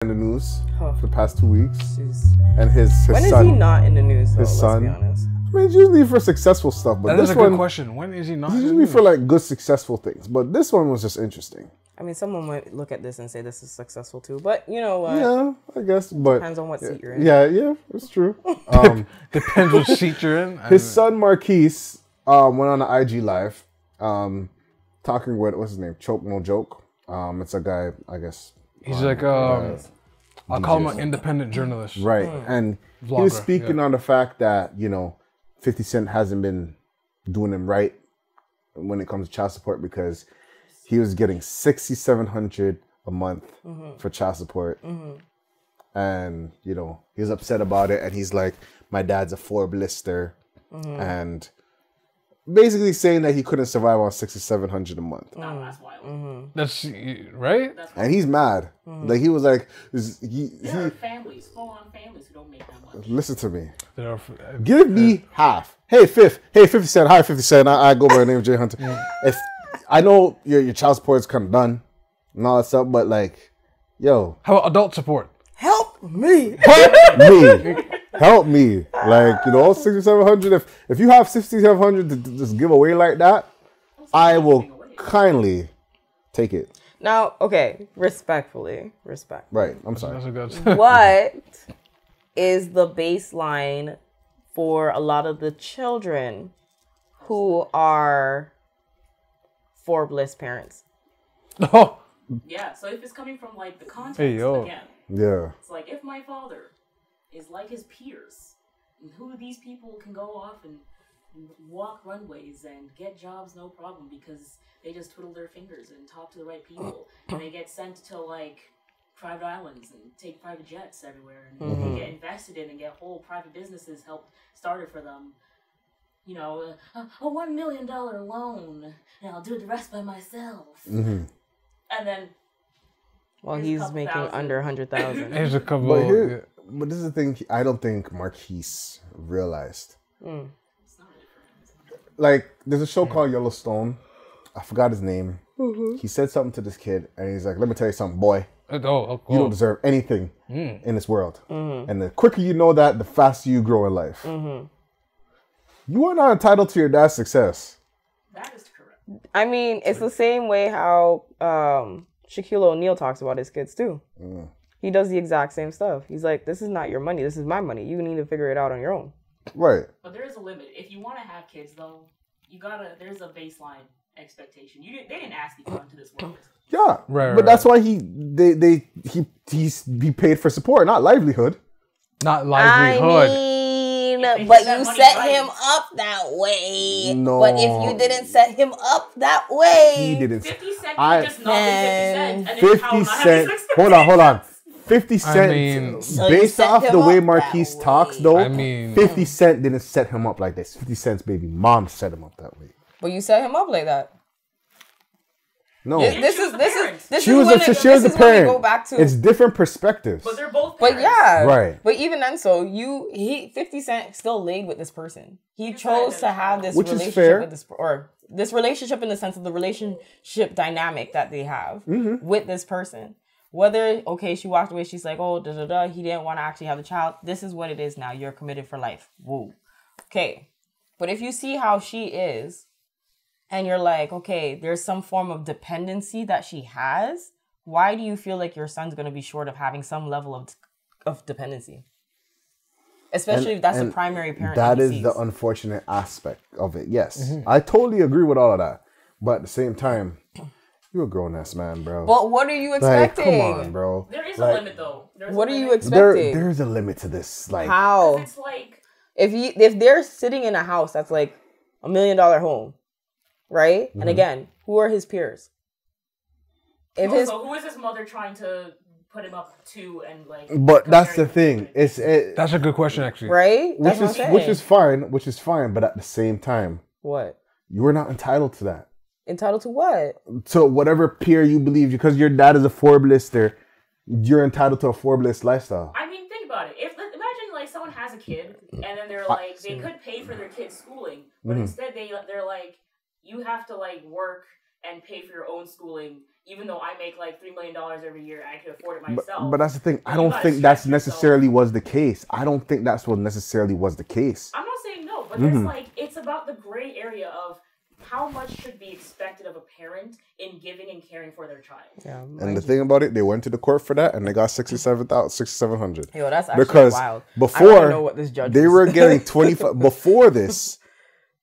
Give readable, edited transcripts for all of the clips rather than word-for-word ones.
in the news for the past 2 weeks. Jeez. And his when son. When is he not in the news, though, his son. let's be honest? I mean, it's usually for successful stuff, but that this is a good question. When is he not? It's usually for like good, successful things, but this one was just interesting. I mean, someone might look at this and say this is successful too, but you know what? Yeah, I guess, but depends on what seat you're in. Yeah, it's true. Depends what seat you're in. His son Marquise went on the IG live, talking with what's his name, Choke No Joke. It's a guy, I guess. He's like I'll call him an independent journalist, right? And vlogger, he was speaking on the fact that 50 Cent hasn't been doing him right when it comes to child support because he was getting $6,700 a month for child support. And, he was upset about it. And he's like, my dad's a Forbes-lister. And basically saying that he couldn't survive on $6,700 a month. No, that's wild. That's right. And he's mad. Like, he was like... There are families, full-on families who don't make that much. Listen to me. Give me half. Hey, 50 Cent. Hi, 50 Cent. I go by the name of Jay Hunter. If I know your child support is kind of done and all that stuff, but like, yo. How about adult support? Help me. Help me. Like, $6,700. If you have $6,700 to just give away like that, I will kindly take it. Now, okay, respect. Right, I'm sorry. What is the baseline for a lot of the children who are Forbes parents? Oh. Yeah, so if it's coming from like the context again. Yeah. It's like if my father is like his peers, and who these people can go off and walk runways and get jobs no problem because they just twiddle their fingers and talk to the right people and they get sent to like private islands and take private jets everywhere and they get invested in and get whole private businesses helped started for them. A $1 million loan, and I'll do the rest by myself. And then, well, he's making under 100,000. Here's a couple. But this is the thing. I don't think Marquise realized. Like, there's a show called Yellowstone. I forgot his name. He said something to this kid, and he's like, "Let me tell you something, boy. You don't deserve anything in this world. And the quicker you know that, the faster you grow in life. You are not entitled to your dad's success." That is correct. I mean, it's the same way how Shaquille O'Neal talks about his kids too. He does the exact same stuff. He's like, this is not your money. This is my money. You need to figure it out on your own. Right. But there is a limit. If you want to have kids, though, there's a baseline expectation. They didn't ask you to come into this world. Yeah. But that's why he paid for support, not livelihood. Not livelihood. But you set him up that way. No. But if you didn't set him up that way, he didn't. 50 Cent just not 50 Cent. Hold on. 50 Cent, based off the way Marquise talks, though, 50 Cent didn't set him up like this. 50 Cent's baby mom set him up that way. But you set him up like that. No, this is she was the parent. Go back to, it's different perspectives. But they're both parents. But yeah, right. But even then, 50 Cent still laid with this person. He chose to have this relationship with this relationship in the sense of the relationship dynamic that they have with this person. Whether she walked away, she's like, he didn't want to actually have the child. This is what it is now. You're committed for life. Woo. Okay, but if you see how she is. And you're like, okay, there's some form of dependency that she has. Why do you feel like your son's going to be short of having some level of dependency? Especially if that's the primary parent. That is the unfortunate aspect of it. Yes. I totally agree with all of that. But at the same time, you're a grown-ass man, bro. But what are you expecting? Come on, bro. There is a limit, though. What are you expecting? There's a limit to this. Like, how? It's like... If they're sitting in a house that's like $1 million home, right? And again, who are his peers? Who is his mother trying to put him up to and like? But that's the thing. That's a good question, actually. Right? Which is fine. But at the same time, what? You are not entitled to that. Entitled to what? To whatever peer you believe, because your dad is a Forbes-lister, you're entitled to a Forbes lifestyle. I mean, think about it. Imagine like someone has a kid and then they're like they could pay for their kid's schooling, but instead they're like, you have to like work and pay for your own schooling, even though I make like $3 million every year and I can afford it myself. But that's the thing. I don't think that's necessarily was the case. I don't think that's what necessarily was the case. I'm not saying no, but there's like, it's about the gray area of how much should be expected of a parent in giving and caring for their child. Yeah, and the thing about it, they went to the court for that and they got $6,700. Yo, that's actually because wild. Before, I don't know what this judge they were getting 25 before this.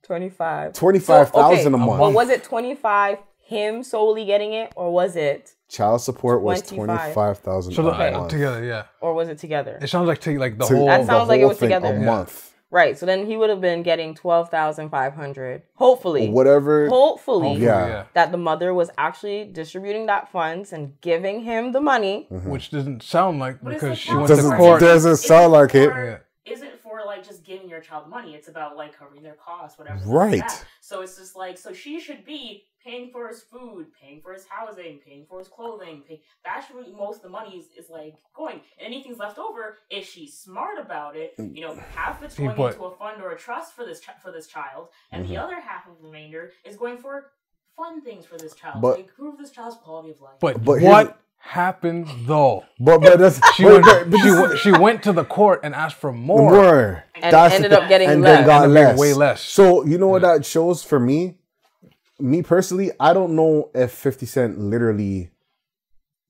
25,000 a month. But was it 25 him solely getting it, or was it child support was 25,000 so a month together? Yeah, or was it together? It sounds like the whole. That sounds like it was together a month. Right. So then he would have been getting 12,500. Hopefully, whatever. Hopefully, yeah. That the mother was actually distributing that funds and giving him the money, which doesn't sound like because she went to court. Doesn't sound like it. Isn't for like just giving your child money. It's about like covering their costs, whatever. Right. Like so it's just like, so she should be paying for his food, paying for his housing, paying for his clothing. That's where most of the money is like going. And anything's left over, if she's smart about it, half of it's going into a fund or a trust for this child, and the other half of the remainder is going for fun things for this child to improve this child's quality of life. But what happened though? But that's, she went to the court and asked for more. And ended up getting and less. Then got less. Way less. So you know what that shows for me? Me personally, I don't know if 50 Cent literally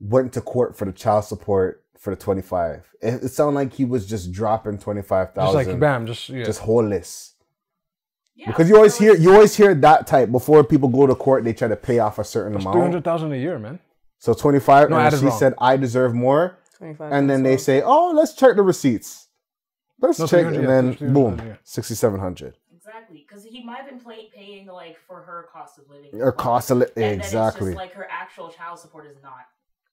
went to court for the child support for the 25. It sounded like he was just dropping 25,000. Just like bam, just holeless. Yeah, because you always hear that type before people go to court. They try to pay off a certain amount. 300,000 a year, man. So 25, no, and she said, "I deserve more." 25, and then they say, "Oh, let's check the receipts. Let's check," and then boom, 6,700. Exactly, because he might have been paying like for her cost of living. Or cost of living, exactly. It's just like her actual child support is not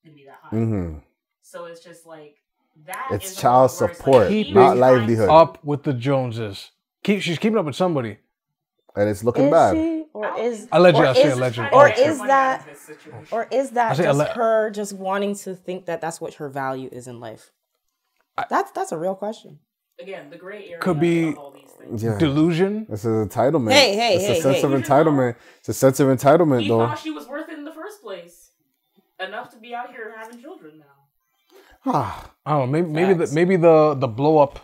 going to be that high. Mm-hmm. So it's just like that. It's child support, not livelihood. Up with the Joneses. She's keeping up with somebody, and it's looking bad. Allegedly, I say allegedly. Or is that just her just wanting to think that that's what her value is in life? That's a real question. Again, the gray area could be of all these things. Delusion. This is entitlement. It's a sense of entitlement. It's a sense of entitlement, he though. He thought she was worth it in the first place. Enough to be out here having children now. I don't know. Maybe the blow up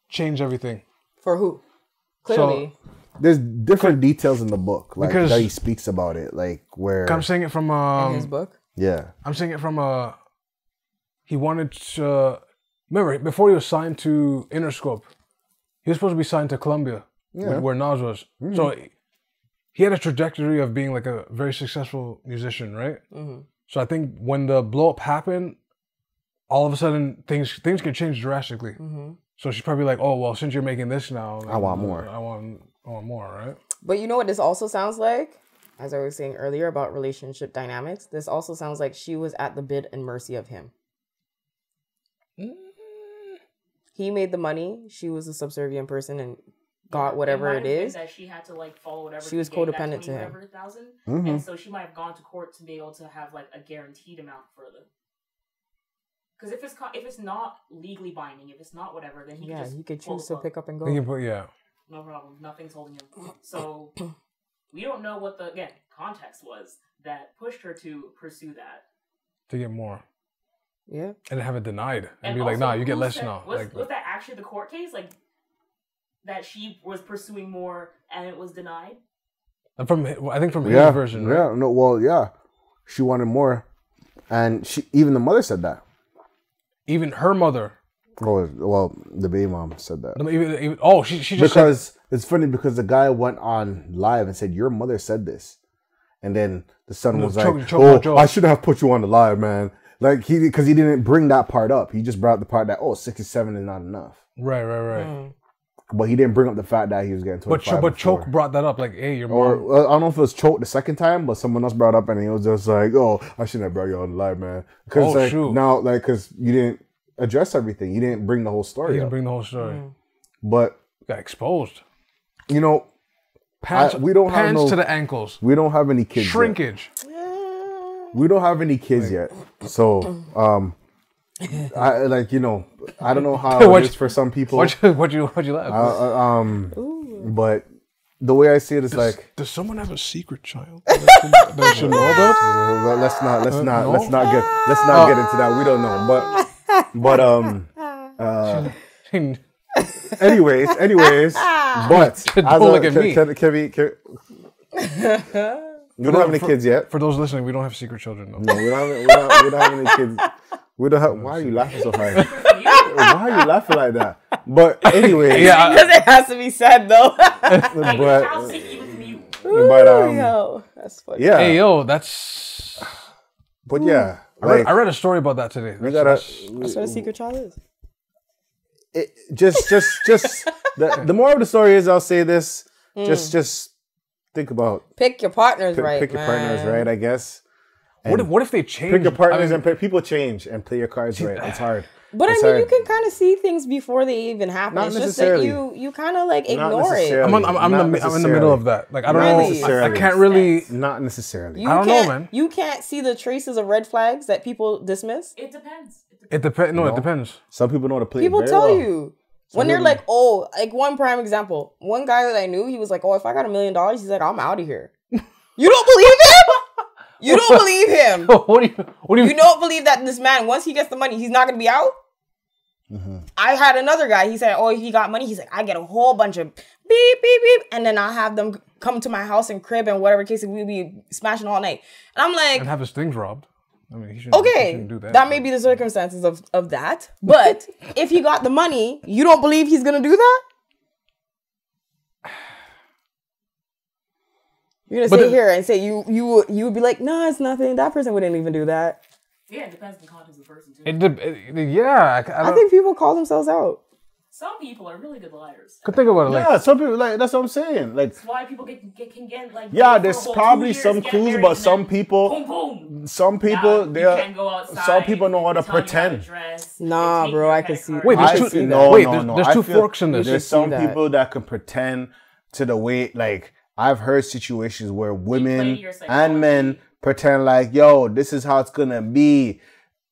changed everything. For who? Clearly. So, there's different details in the book, like that he speaks about it, like where I'm saying it from in his book. Yeah, I'm saying it from he wanted to remember before he was signed to Interscope, he was supposed to be signed to Columbia, where Nas was. Mm-hmm. So he had a trajectory of being like a very successful musician, right? Mm-hmm. So I think when the blow up happened, all of a sudden things can change drastically. Mm-hmm. So she's probably like, "Oh well, since you're making this now, I want more. I want more, right?" But you know what this also sounds like? As I was saying earlier about relationship dynamics, this also sounds like she was at the bid and mercy of him. He made the money. She was a subservient person and got whatever it is. That she had to like follow whatever. She was codependent to him. Mm-hmm. And so she might have gone to court to be able to have like a guaranteed amount further. Because if it's not legally binding, if it's not whatever, then he could choose to pick up and go. No problem. Nothing's holding him. So we don't know what the context was that pushed her to pursue that. To get more. Yeah. And have it denied. And be like, "Nah, you get less now." Was that actually the court case? Like that she was pursuing more and it was denied? I think from his version. Right? Yeah. No. Well, yeah. She wanted more, and even the mother said that. Even her mother. Oh well, the baby mom said that. She just because it's funny because the guy went on live and said your mother said this, and then the son was like, I shouldn't have put you on the live, man. Like because he didn't bring that part up. He just brought the part that 67 is not enough. Right. But he didn't bring up the fact that he was getting 25. But Choke brought that up, like, "Hey, your mom." Or I don't know if it was Choke the second time, but someone else brought up, and he was just like, "Oh, I shouldn't have brought you on the live, man." Because now, because you didn't address everything, you didn't bring the whole story. But got exposed. You know, pants to the ankles. We don't have any kids. Shrinkage. We don't have any kids yet, so I don't know how it is for some people. What you laugh? But the way I see it is like, does someone have a secret child that should know about? Well, let's not get into that. We don't know, but anyways, but don't look at me. We don't have any kids yet. For those listening, we don't have secret children. No, we don't have any kids. We don't have. Why are you laughing so hard? Why are you laughing like that? But anyway, because it has to be said though. That's funny. Yeah. Hey yo, that's. But yeah, I read a story about that today. That's what a secret child is. Just the moral of the story is, I'll say this. Just think about pick your partners right. Pick your partners right, I guess. What if they change? Pick your partners and people change and play your cards right. It's hard. But you can kind of see things before they even happen. Not it's necessarily. Just that you kind of like ignore it. I'm in the middle of that. Like I don't know. I can't really. Not necessarily. I don't know, man. You can't see the traces of red flags that people dismiss. It depends. It depends. No, it depends. Some people know how to play. People very tell well. you. When they're like, oh, like one prime example. One guy that I knew, he was like, oh, if I got $1 million, he's like, I'm out of here. You don't believe him? You don't believe him. What do you? You don't believe that this man, once he gets the money, he's not going to be out? Mm-hmm. I had another guy. He said, oh, if he got money, he's like, I get a whole bunch of beep, beep, beep. And then I'll have them come to my house and crib and whatever case, we'll be smashing all night. And I'm like. And have his things robbed. I mean, he shouldn't do that. That may be the circumstances of that. But if he got the money, you don't believe he's going to do that? You're going to sit here and say you would be like, no, it's nothing. That person wouldn't even do that. Yeah, it depends on the context of the person, too. I think people call themselves out. Some people are really good liars. Could think about it. Yeah, some people that's what I'm saying. Like, that's why people can get like. Yeah, there's probably some clues, but some people, some people know how to pretend. Nah, bro, I can see. Wait, there's two forks in this. There's some people that can pretend to the way. Like, I've heard situations where women and men pretend like, yo, this is how it's gonna be.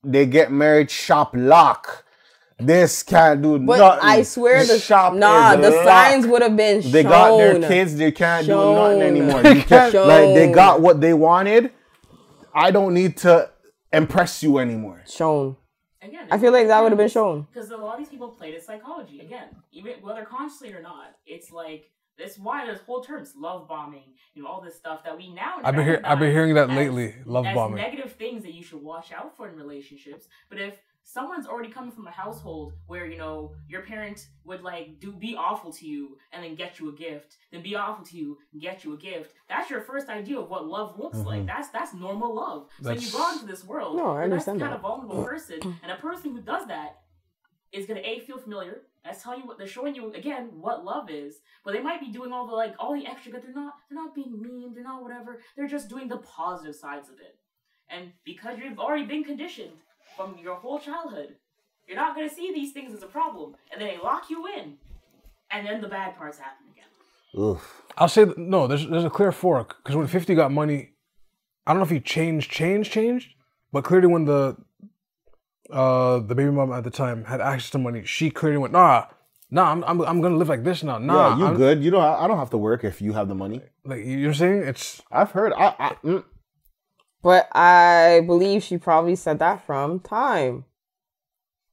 They get married shop lock. This can't do but nothing. I swear the signs would have been shown. They got their kids. They can't do nothing anymore. You can't, like, they got what they wanted. I don't need to impress you anymore. Shown. Again, I feel like that would have been shown. Because a lot of these people played with psychology. Again, even whether consciously or not, it's like that's why there's whole terms, love bombing, all this stuff that we now. I've been hearing that lately. Love bombing. Negative things that you should watch out for in relationships. But if someone's already coming from a household where, your parent would be awful to you and then get you a gift, then be awful to you and get you a gift. That's your first idea of what love looks like. That's normal love. So you go into this world, I understand that's kind of vulnerable person, and a person who does that is gonna feel familiar. That's telling you what they're showing you again what love is. But they might be doing all the extra good. They're not being mean. They're not whatever. They're just doing the positive sides of it. And because you've already been conditioned from your whole childhood, you're not going to see these things as a problem. And then they lock you in. And then the bad parts happen again. Oof. I'll say, no, there's a clear fork. Because when 50 got money, I don't know if he changed. But clearly when the baby mom at the time had access to money, she clearly went, nah, I'm going to live like this now. Nah, yeah, good. I don't have to work if you have the money. Like, you're saying? I've heard. But I believe she probably said that from time.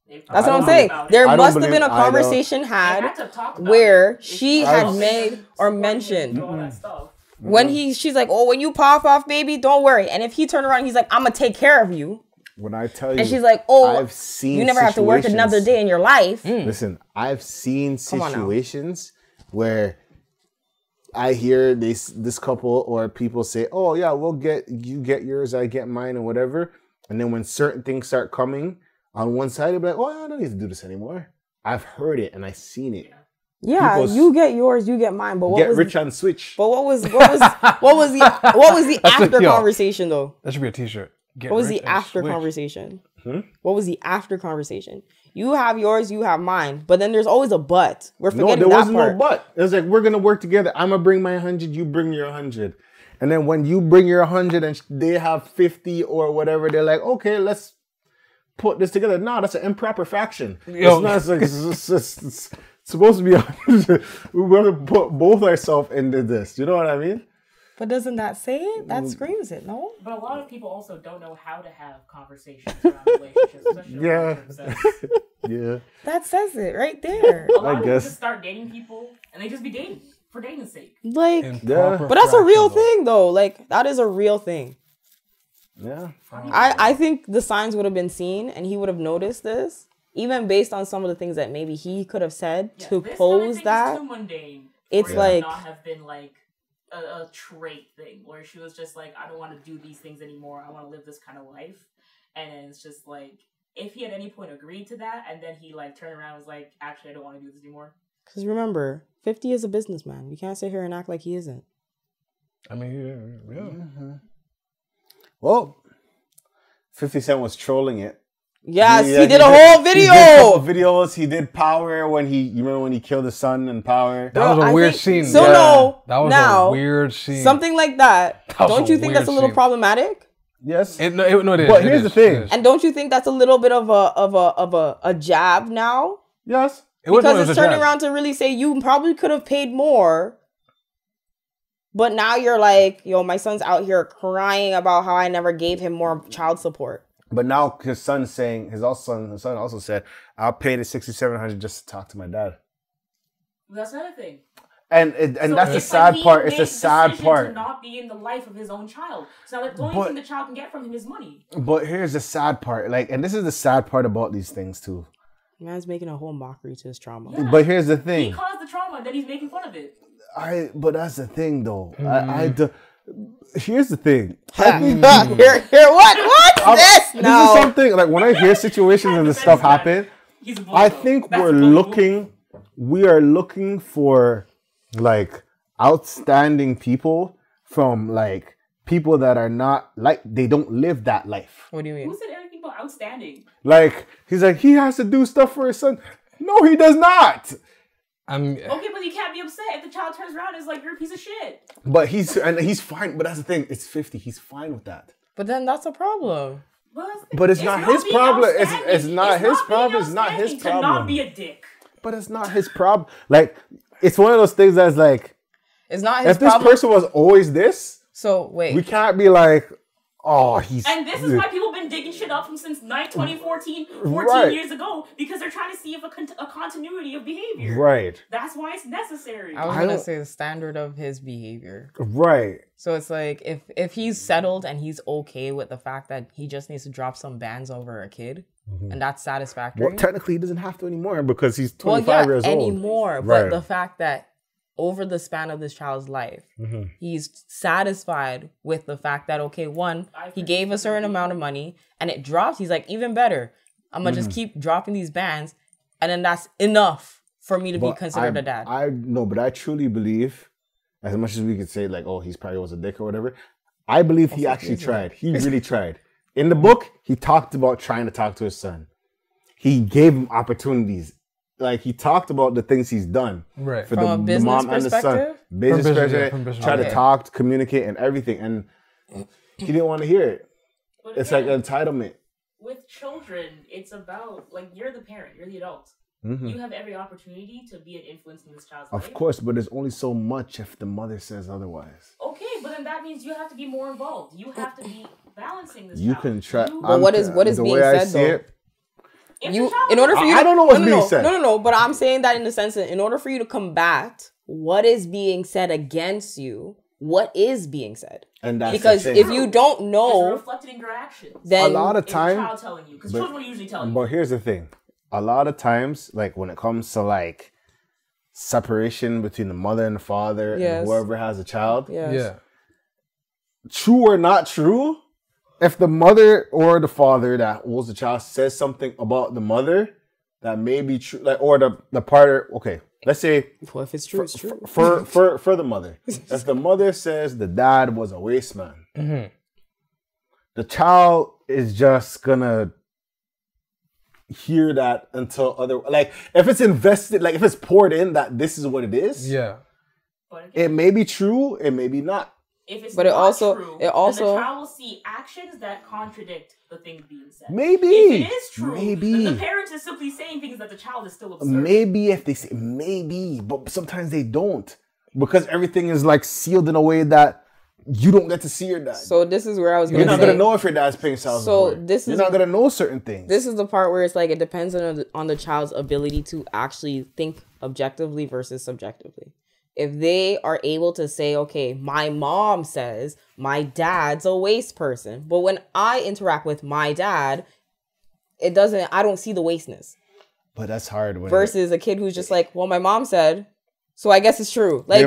That's what I'm saying. There must have been a conversation had where she had made or mentioned when she's like, oh, when you pop off, baby, don't worry. And if he turned around, he's like, I'm going to take care of you. When I tell you, and she's like, oh, I've seen you never have to work another day in your life. Listen, I've seen situations where I hear this couple or people say, oh yeah, you get yours, I get mine and whatever. And then when certain things start coming on one side, they'll be like, oh, I don't need to do this anymore. I've heard it and I've seen it. Yeah, you get yours, you get mine. But what was rich on switch. But what was the after conversation though? That should be a t-shirt. What was the after conversation? What was the after conversation? You have yours, you have mine. But then there's always a but. We're forgetting that part. No, there wasn't no but. It was like, we're going to work together. I'm going to bring my 100, you bring your 100. And then when you bring your 100 and they have 50 or whatever, they're like, okay, let's put this together. No, that's an improper fraction. supposed to be we want to put both ourselves into this. You know what I mean? But doesn't that say it? That screams it, no? But a lot of people also don't know how to have conversations around relationships, especially Yeah. That says it right there. A lot of people just start dating people and they just be dating for dating's sake. Like, but that's a real thing, though. Like, that is a real thing. Yeah. I think the signs would have been seen and he would have noticed this, even based on some of the things that maybe he could have said to pose that. Too mundane it's like not have been like a trait thing where she was just like, I don't want to do these things anymore. I want to live this kind of life. And it's just like, if he at any point agreed to that and then he like turned around and was like, actually, I don't want to do this anymore. Because remember, 50 is a businessman. We can't sit here and act like he isn't. I mean, yeah. Mm-hmm. Well, 50 Cent was trolling it. Yes, he did a whole video. He did a couple videos. He did Power when you remember when he killed his son in Power? That was a weird scene. So no, that was now, a weird scene. Something like that. Don't you think that's a little problematic? Yes. It is. But here's the thing. And don't you think that's a little bit of a jab now? Yes. Because it's turning around to really say you probably could have paid more. But now you're like, yo, my son's out here crying about how I never gave him more child support. But now his son's saying, his son also said, I'll pay the $6,700 just to talk to my dad. That's another thing. And so that's the sad part. It's the sad part. To not be in the life of his own child. So the only thing the child can get from him is money. But here's the sad part. And this is the sad part about these things too. Man's making a whole mockery to his trauma. Yeah. But here's the thing. He caused the trauma, and then he's making fun of it. But that's the thing, though. Here's the thing. What's this? No. This is something like when I hear situations and this stuff happen. I think we are looking for like outstanding people from like people that are not like they don't live that life. What do you mean? Who said anything about outstanding? Like he's like he has to do stuff for his son. No, he does not. Okay, but you can't be upset if the child turns around and is like, you're a piece of shit. But he's fine. But that's the thing. It's 50. He's fine with that. But then that's a problem. But it's not his problem. It's not his problem. It's not his problem. To not be a dick. But it's not his problem. Like, it's one of those things that's like... It's not his problem. If this person was always this... So, wait. We can't be like, oh, he's... And this is why people have been digging shit up from since 2014, 14 years ago, because they're trying to see if a continuity of behavior. Right. That's why it's necessary. I was going to say the standard of his behavior. Right. So it's like, if he's settled and he's okay with the fact that he just needs to drop some bands over a kid, and that's satisfactory. Well, technically, he doesn't have to anymore because he's 25 years old. Anymore. But the fact that over the span of this child's life, he's satisfied with the fact that, okay, one, he gave a certain amount of money and it drops. He's like, even better. I'm going to just keep dropping these bands. And then that's enough for me to be considered a dad. But I truly believe, as much as we could say like, oh, he's probably was a dick or whatever, I believe he actually tried. He really tried. In the book, he talked about trying to talk to his son. He gave him opportunities. Like, he talked about the things he's done. Right. For the mom and the son. Business perspective. Try to talk, communicate, and everything. And he didn't want to hear it. But it's like entitlement. With children, it's about, like, you're the parent. You're the adult. You have every opportunity to be an influence in this child's life. Of course, but there's only so much if the mother says otherwise. Okay, but then that means you have to be more involved. You have to be balancing this. You can try. But what is being said though? In order for you, I don't know what's being said. No. But I'm saying that in the sense that in order for you to combat what is being said against you, what is being said? And that's because if you don't know, it's reflected in your actions. Then a lot of time, child telling you, because children will usually tell you. But here's the thing. A lot of times, like when it comes to like separation between the mother and the father and whoever has a child, true or not true, if the mother or the father that owns the child says something about the mother that may be true, like or the partner, okay, let's say if it's true, it's true. For the mother, if the mother says the dad was a waste man, the child is just gonna hear that until like if it's invested, like if it's poured in that this is what it is, it may be true, it may be not. If it's but not it also true, then the child will see actions that contradict the thing being said. Maybe if it is true, maybe then the parent just simply saying things that the child is still observing. Maybe if they say, maybe, but sometimes they don't. Because everything is like sealed in a way that you don't get to see your dad. So this is where I was going to say. You're not going to know if your dad's paying child support. You're not going to know certain things. This is the part where it's like it depends on the child's ability to actually think objectively versus subjectively. If they are able to say, okay, my mom says my dad's a waste person, but when I interact with my dad, I don't see the wasteness. But that's hard. Versus a kid who's just like, well, my mom said, so I guess it's true. Like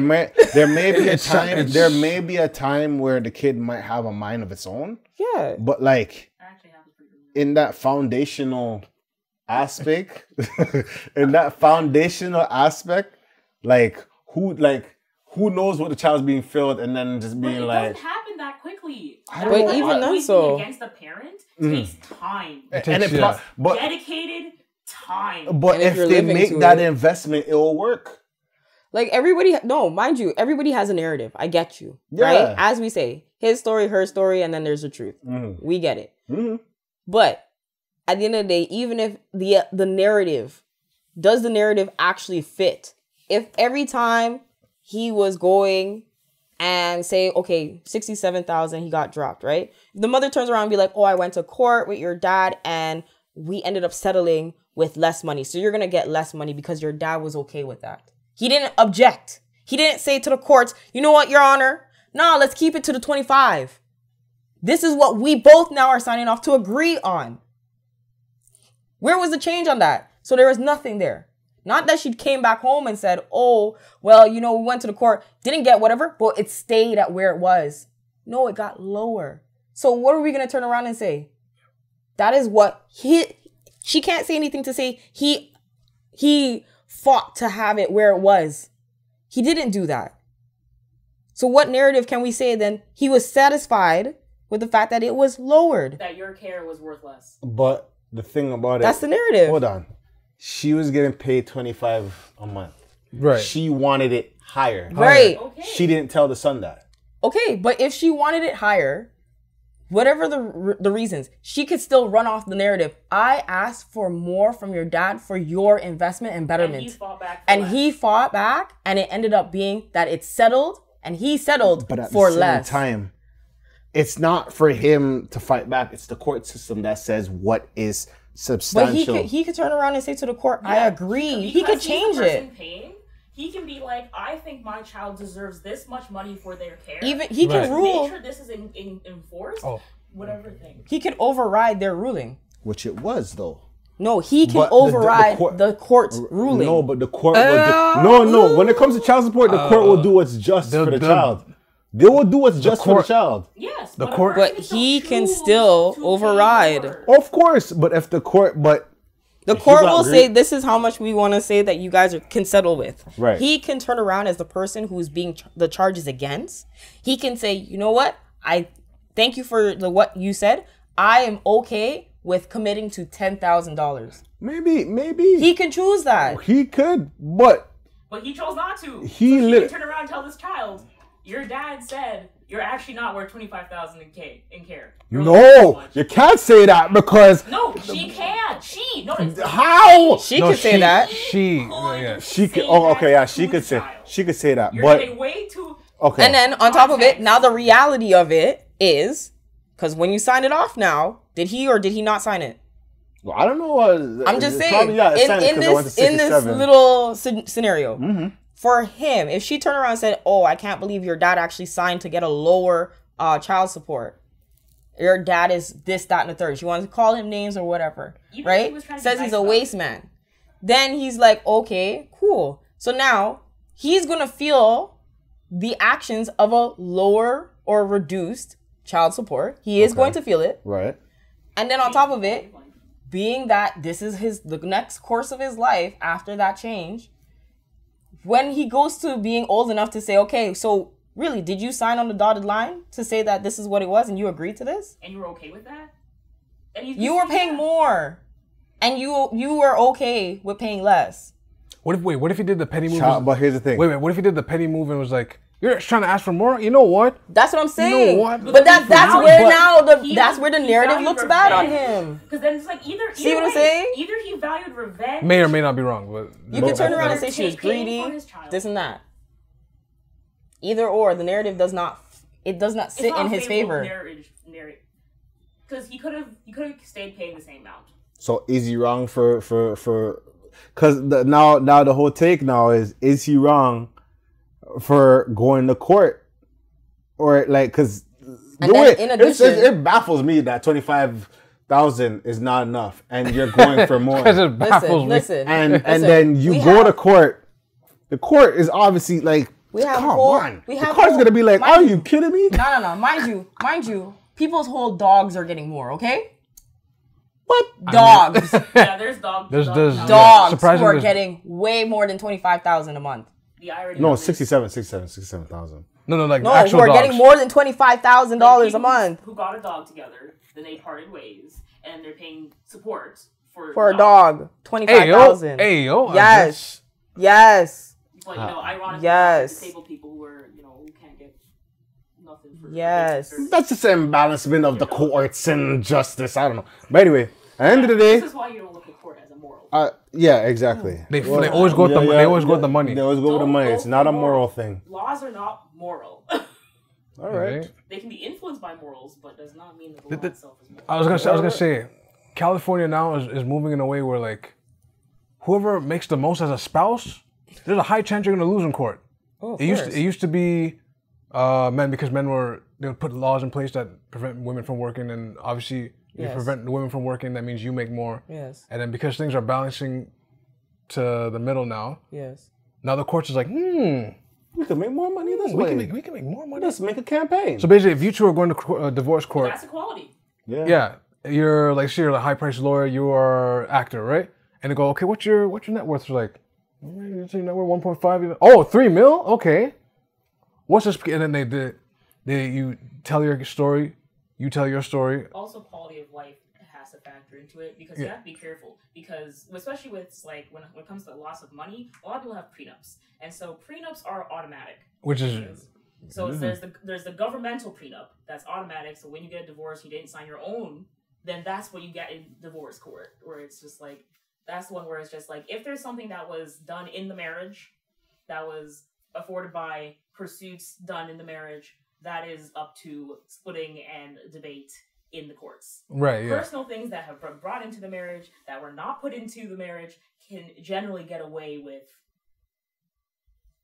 there may be a time. There may be a time where the kid might have a mind of its own. Yeah. But like in that foundational aspect, like who knows what the child's being filled, and then just being like, it doesn't happen that quickly. But even then, so against a parent takes time. But dedicated time. But if they make that investment, it will work. Like mind you, everybody has a narrative. I get you, right? As we say, his story, her story, and then there's the truth. Mm-hmm. We get it. Mm-hmm. But at the end of the day, even if the narrative, does the narrative actually fit? If every time he was going and say, okay, 67,000, he got dropped, right? The mother turns around and be like, oh, I went to court with your dad and we ended up settling with less money. So you're going to get less money because your dad was okay with that. He didn't object. He didn't say to the courts, you know what, Your Honor? No, let's keep it to the 25. This is what we both now are signing off to agree on. Where was the change on that? So there was nothing there. Not that she came back home and said, oh, well, we went to the court, didn't get whatever, but it stayed at where it was. No, it got lower. So what are we going to turn around and say? That is what she can't say anything to say he fought to have it where it was. He didn't do that. So what narrative can we say then? He was satisfied with the fact that it was lowered. That your care was worth less. But the thing about that's the narrative. Hold on. She was getting paid $25 a month. Right. She wanted it higher. Right. Okay. She didn't tell the son that. Okay, but if she wanted it higher, whatever the reasons, she could still run off the narrative. I asked for more from your dad for your investment and betterment. And he fought back. He fought back, and it ended up being that it's settled, and he settled but at for the same less. Time, it's not for him to fight back. It's the court system that says what is substantial. But he could turn around and say to the court, I agree. He could change it. Paying, he can be like, I think my child deserves this much money for their care. Even he can rule. Make sure this is enforced. Whatever thing. He could override their ruling. Which it was, though. No, he can override the court's ruling. No, but the court will no. When it comes to child support, the court will do what's just for the child. They will do what's just for the child. Yes, the court. But he can still override. Of course, but if the court, the court will say, this is how much we want to say that you guys can settle with. Right. He can turn around as the person who's being the charges against. He can say, you know what? I thank you for what you said. I am okay with committing to $10,000. Maybe. He can choose that. He could, but he chose not to. He can turn around and tell this child, your dad said you're actually not worth $25,000 in care. No, you can't say that because she can. How? She could say that. She could. Oh, okay, yeah. She could say that. You're but getting way too. Okay. And then on top of it, now the reality of it is, because when you sign it off now, did he or did he not sign it? Well, I don't know. I'm just saying, in this little scenario, mm-hmm. For him, if she turned around and said, oh, I can't believe your dad actually signed to get a lower child support. Your dad is this, that, and the third. She wants to call him names or whatever, right? Says he's a waste man. Then he's like, okay, cool. So now he's going to feel the actions of a lower or reduced child support. He is going to feel it. Right. And then on top of it, being that this is the next course of his life after that change, when he goes to being old enough to say, okay, so really, did you sign on the dotted line to say that this is what it was and you agreed to this? And you were okay with that? And you were paying more. And you were okay with paying less. What if he did the petty move? But here's the thing. Wait. What if he did the petty move and was like, You're just trying to ask for more? You know what? That's what I'm saying. You know what? But that's where the narrative looks bad on him. Because then it's like either see what I'm saying? Either he valued revenge. May or may not be wrong, but you can turn around and say she was greedy, this and that. Either or, the narrative does not sit in his favor. Because he could have stayed paying the same amount. So is he wrong for because now the whole take now is he wrong for going to court, or like because it baffles me that 25,000 is not enough and you're going for more. Because it baffles me. And then you go to court. The court is obviously like, come on. The court's gonna be like, are you kidding me? No. Mind you, people's whole dogs are getting more. Okay. What? Dogs. Yeah, there's dogs. There's dogs who are getting way more than 25,000 a month. No, 67,000. No, like no, actual who are dogs. getting more than $25,000 a month. Who got a dog together, then they parted ways, and they're paying support for a dog. 25,000. Hey yo. Yes. But ironically, disabled people who are who can't get nothing for. Yes. That's just an imbalancement of the courts and justice. I don't know. But anyway, at the end of the day, this is why you don't look at court as a moral. Yeah, exactly. They always go with they always go with the money. They always go with the money. It's not a moral thing. Laws are not moral. All right. They can be influenced by morals, but does not mean that the law itself is moral. I was gonna say, California now is moving in a way where like, whoever makes the most as a spouse, there's a high chance you're gonna lose in court. Oh, it used to be men, because they would put laws in place that prevent women from working, and obviously. You prevent the women from working, that means you make more. Yes. And then because things are balancing to the middle now. Yes. Now the courts is like, we can make more money this way. We can make more money. Let's make a campaign. So basically, if you two are going to divorce court. That's equality. Yeah. You're like, you're a high priced lawyer, you are actor, right? And they go, okay, what's your net worth? It's like, your net worth 1.5. Oh, $3 million? Okay. What's this? And then you tell your story. You tell your story. Also, quality of life has to factor into it, because you have to be careful. Because especially with like when it comes to loss of money, a lot of people have prenups, and so prenups are automatic. Which is so there's the governmental prenup that's automatic. So when you get a divorce, you didn't sign your own, then that's what you get in divorce court, where it's just like that's the one where it's just like if there's something that was done in the marriage, that was afforded by pursuits done in the marriage. That is up to splitting and debate in the courts. Right, yeah. Personal things that have been brought into the marriage that were not put into the marriage can generally get away with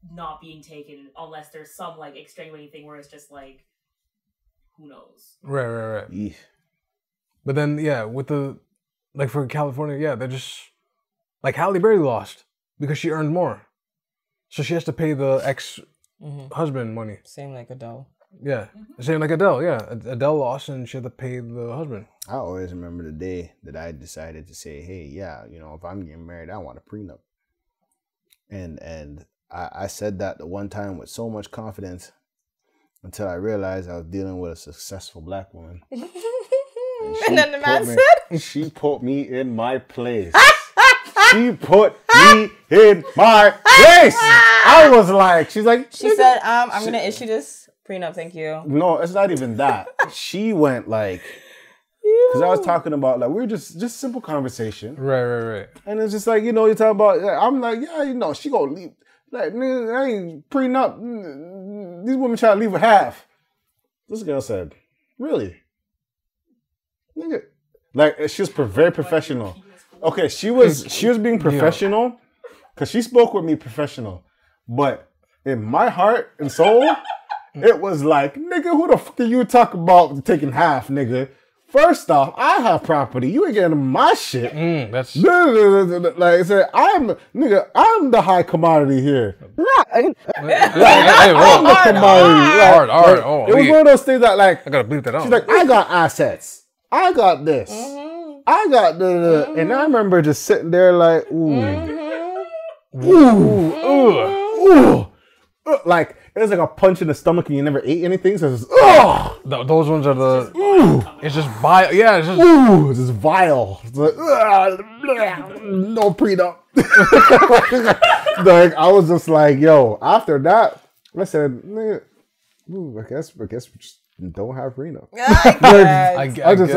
not being taken unless there's some like extenuating thing where it's just like, who knows? Right. Yeah. But then, with the, like for California, they're just, like Halle Berry lost because she earned more. So she has to pay the ex-husband money. Same like Adele. Yeah, same like Adele. Yeah, Adele lost and she had to pay the husband. I always remember the day that I decided to say, "Hey, if I'm getting married, I want a prenup." And I said that the one time with so much confidence until I realized I was dealing with a successful black woman. And then the man said, "She put me in my place." She put me in my place. I was like, she said, I'm gonna issue this prenup, thank you. No, it's not even that. She went like, because I was talking about like we were just simple conversation. Right. And it's just like you talk about. I'm like, she gonna leave. Like, nigga, I ain't prenup. These women try to leave with half. This girl said, "Really, nigga?" Like she was very professional. Okay, she was being professional because she spoke with me professional, but in my heart and soul, it was like, nigga, who the fuck are you talking about taking half, nigga? First off, I have property. You ain't getting my shit. That's like I said, I'm the high commodity here. I'm the commodity. Hard. It was one of those things that like I gotta bleep that out. She's like, I got assets. I got this. I got the and I remember just sitting there like, like it was like a punch in the stomach and you never ate anything, so it's just, those ones are the it's just vile. Yeah, it's just it's just vile. It's like, no prenup. Like I was just like, yo, after that, I said, nigga, I guess we just don't have prenup. I just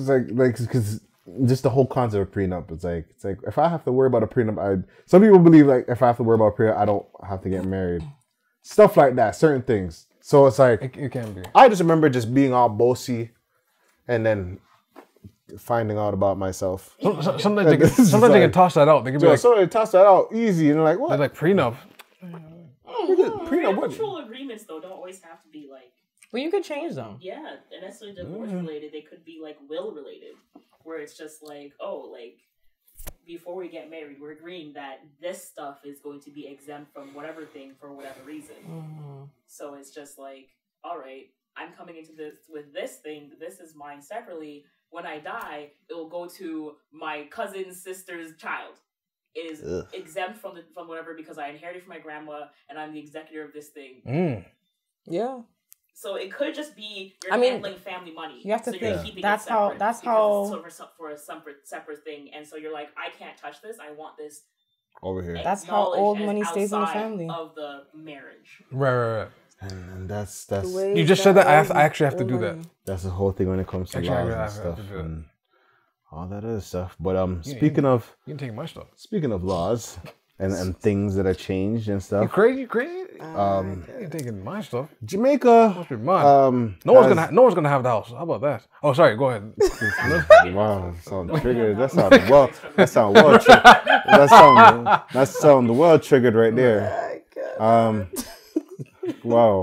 like because just the whole concept of prenup. It's like if I have to worry about a prenup, some people believe like if I have to worry about a prenup, I don't have to get married. Stuff like that, certain things. So it's like it can be. I just remember just being all bossy, and then finding out about myself. Sometimes they can toss that out. They can be like, so they toss that out easy, and they're like, what? They're like prenup. Prenup. Mutual agreements though don't always have to be like. Well, you could change them. Yeah, and necessarily divorce related. They could be like will related, where it's just like, oh, like before we get married, we're agreeing that this stuff is going to be exempt from whatever thing for whatever reason. So it's just like, all right, I'm coming into this with this thing. This is mine separately. When I die, it will go to my cousin's sister's child. It is exempt from whatever because I inherited from my grandma and I'm the executor of this thing. Yeah. So it could just be you're handling family money. You have to so think. You're keeping That's it separate how. For a separate thing, and so you're like, I can't touch this. I want this over here. That's how old money stays in the family of the marriage. Right. And that's you just said that I actually have to do that. That's the whole thing when it comes to laws and stuff and all that other stuff. But speaking of, you can take my stuff. Speaking of laws and things that are changed and stuff. You crazy? You're taking my stuff. Jamaica. No one's gonna have the house. How about that? Oh, sorry. Go ahead. Wow, sound triggered. That sound well triggered right there. Wow.